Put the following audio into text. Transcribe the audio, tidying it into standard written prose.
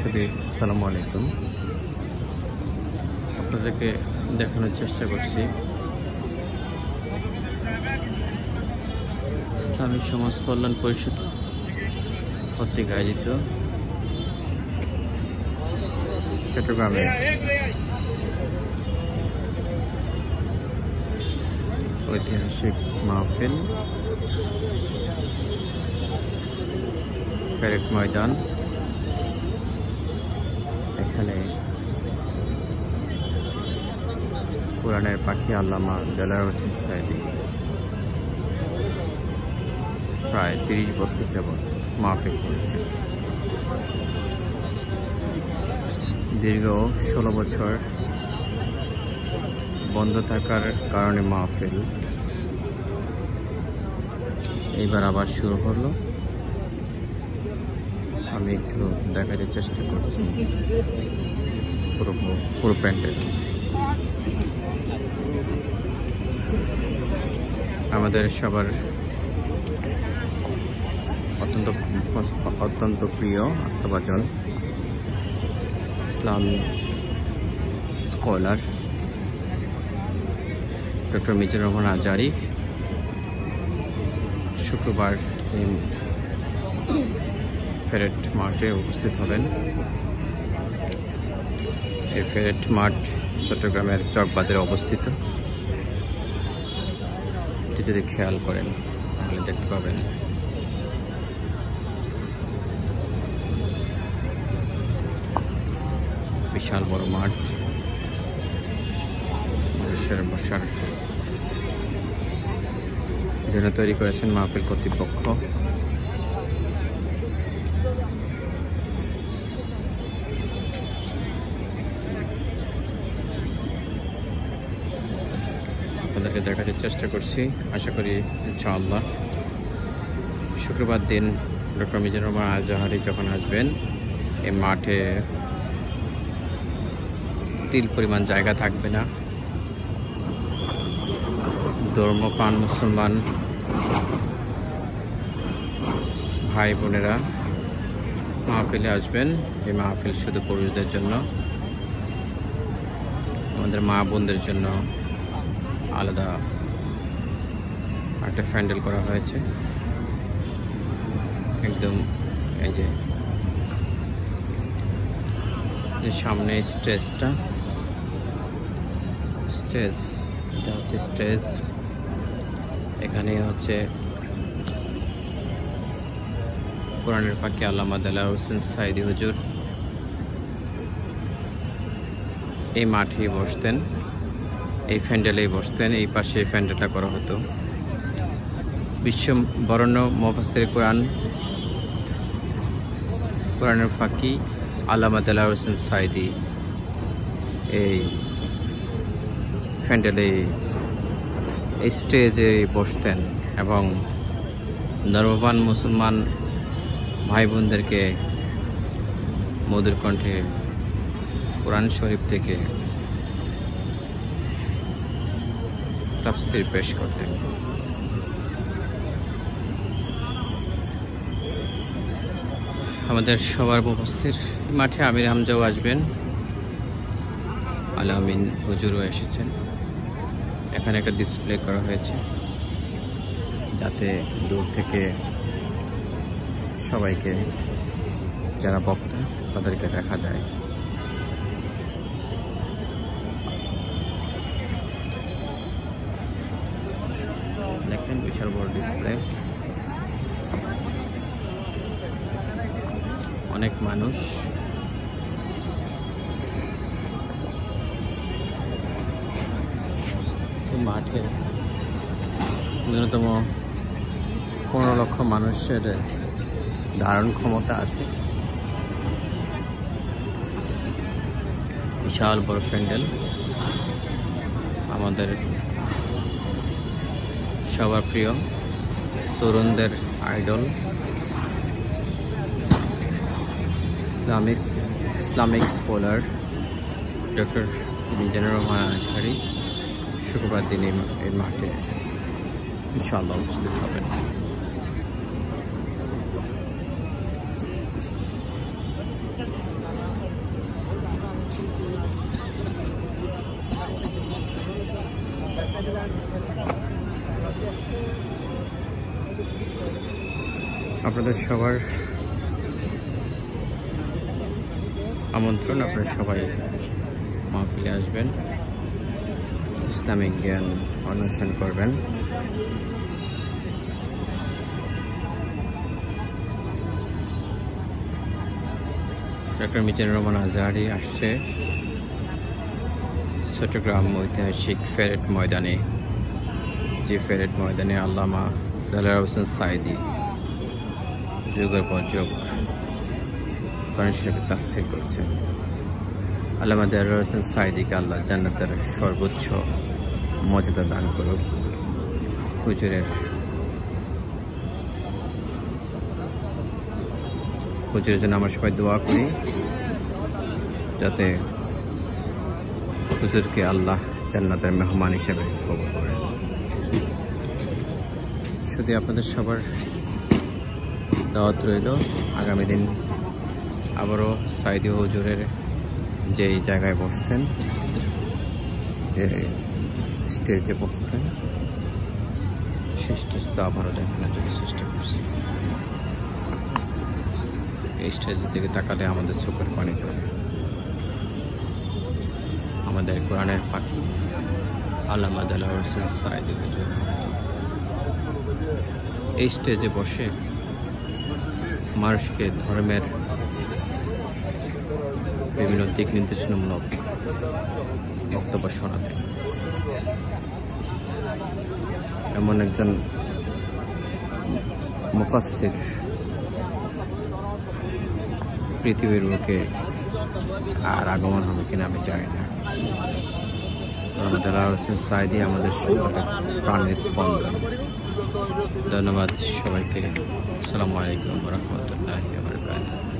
সুধী, আসসালামু আলাইকুম। আপনাদেরকে দেখানোর চেষ্টা করছি ইসলামী সমাজ কল্যাণ পরিষদ কর্তৃক আয়োজিত চট্টগ্রামে ঐতিহাসিক মাহফিল, প্যারেড ময়দান। এখানে কোরআনের পাখি আল্লামা দেলাওয়ার হোসেন সাঈদী প্রায় 30 বছর যাবৎ মাহফিল করেছে। দীর্ঘ 16 বছর বন্ধ থাকার কারণে মাহফিল এইবার আবার শুরু হলো। আমি একটু দেখাতে চেষ্টা করছি পুরো প্যান্ডেল। আমাদের সবার অত্যন্ত প্রিয় আস্থাভাজন ইসলাম স্কলার ডক্টর মিজানুর রহমান আজহারী শুক্রবার প্যারেড মাঠে উপস্থিত হবেন। এই প্যারেড মাঠ চট্টগ্রামের চকবাজারে অবস্থিত। এটি যদি খেয়াল করেন তাহলে দেখতে পাবেন বিশাল বড় মাঠ, মানুষের বসার জন্য তৈরি করেছেন মাহফিল কর্তৃপক্ষ। আপনাদেরকে দেখাতে চেষ্টা করছি। আশা করি ইনশাআল্লাহ শুক্রবার দিন ডক্টর মিজানুর রহমান আজহারী যখন আসবেন, এই মাঠে তিল পরিমাণ জায়গা থাকবে না। ধর্মপ্রাণ মুসলমান ভাই বোনেরা মাহফিলে আসবেন। এই মাহফিল শুধু পুরুষদের জন্য, আমাদের মা বোনদের জন্য আলাদা একটা প্যান্ডেল করা হয়েছে। একদম এই যে সামনে স্টেজটা, এটা হচ্ছে স্টেজ। এখানে হচ্ছে কোরআনের পাখি আল্লামা দেলাওয়ার হোসেন সাঈদী হুজুর এই মাঠেই বসতেন, এই প্যান্ডেলেই বসতেন। এই পাশে এই প্যান্ডেলটা করা হতো। বিশ্ব বরেণ্য মুফাসসির কোরআনের ফাঁকি আল্লামা দেলাওয়ার হোসেন সাঈদী এই প্যান্ডেলে এই স্টেজে বসতেন এবং ধর্মপ্রাণ মুসলমান ভাই বোনদেরকে মধুর কণ্ঠে কোরআন শরীফ থেকে তাফসীর পেশ করতেন। আমাদের সবার মুফাসসির মাঠে আমির হামজাও আসবেন, আলামিন হুজুরও এসেছেন। এখানে একটা ডিসপ্লে করা হয়েছে যাতে দূর থেকে সবাইকে, যারা বক্তা তাদেরকে দেখা যায়। দেখেন বিশাল বড় ডিসপ্লে, অনেক মানুষ। মাঠে ন্যূনতম 15 লক্ষ মানুষের ধারণ ক্ষমতা আছে। বিশাল বড় প্যান্ডেল। আমাদের সবার প্রিয় তরুণদের idol Islamic scholar doctor Mizanur Rahman Azhari শুক্রবার দিন এই মাঠে ইনশাআল্লাহ উপস্থিত হবেন। আপনাদের সবার আমন্ত্রণ, আপনারা সবাই মাহফিলে আসবেন, ইসলামিক জ্ঞান অনুষ্ঠান করবেন। ডক্টর মিজানুর রহমান আজহারী আসছে চট্টগ্রাম ঐতিহাসিক প্যারেড ময়দানে, যে প্যারেড ময়দানে আল্লামা দেলোয়ার হোসেন সাঈদী যুগের পর যুগ কোরআন শরীফের তাফসীর করছেন। আল্লামা দেলোয়ার হোসেন সাঈদীকে আল্লাহ জান্নাতের সর্বোচ্চ মর্যাদা দান করুক। হুজুরের জন্য আমরা সবাই দোয়া করি, যাতে হুজুরকে আল্লাহ জান্নাতের মেহমান হিসেবে কবুল করেন। শুধু আপনাদের সবার দাওয়াত রইল, আগামী দিন আবারও সাঈদী হুজুরের যেই জায়গায় বসতেন, যে স্টেজে বসতেন, সেই স্টেজটা আবারও দেখানোর জন্য চেষ্টা করছি। এই স্টেজের দিকে তাকালে আমাদের চোখের পানি পড়ে। আমাদের কোরআনের পাখি আল্লামা দেলোয়ার হোসেন সাঈদী হুজুর এই স্টেজে বসে মানুষকে ধর্মের বিভিন্ন দিক নির্দেশনামূলক বক্তব্য শোনাতেন। এমন একজন মুফাসসির পৃথিবীর বুকে আর আগমন হবে কিনা আমি জানি না। দেলোয়ার হোসেন সাঈদী আমাদের প্রাণের স্পন্দন। ধন্যবাদ সবাইকে। আসসালামু আলাইকুম ওয়া রাহমাতুল্লাহি ওয়া বারাকাতুহু।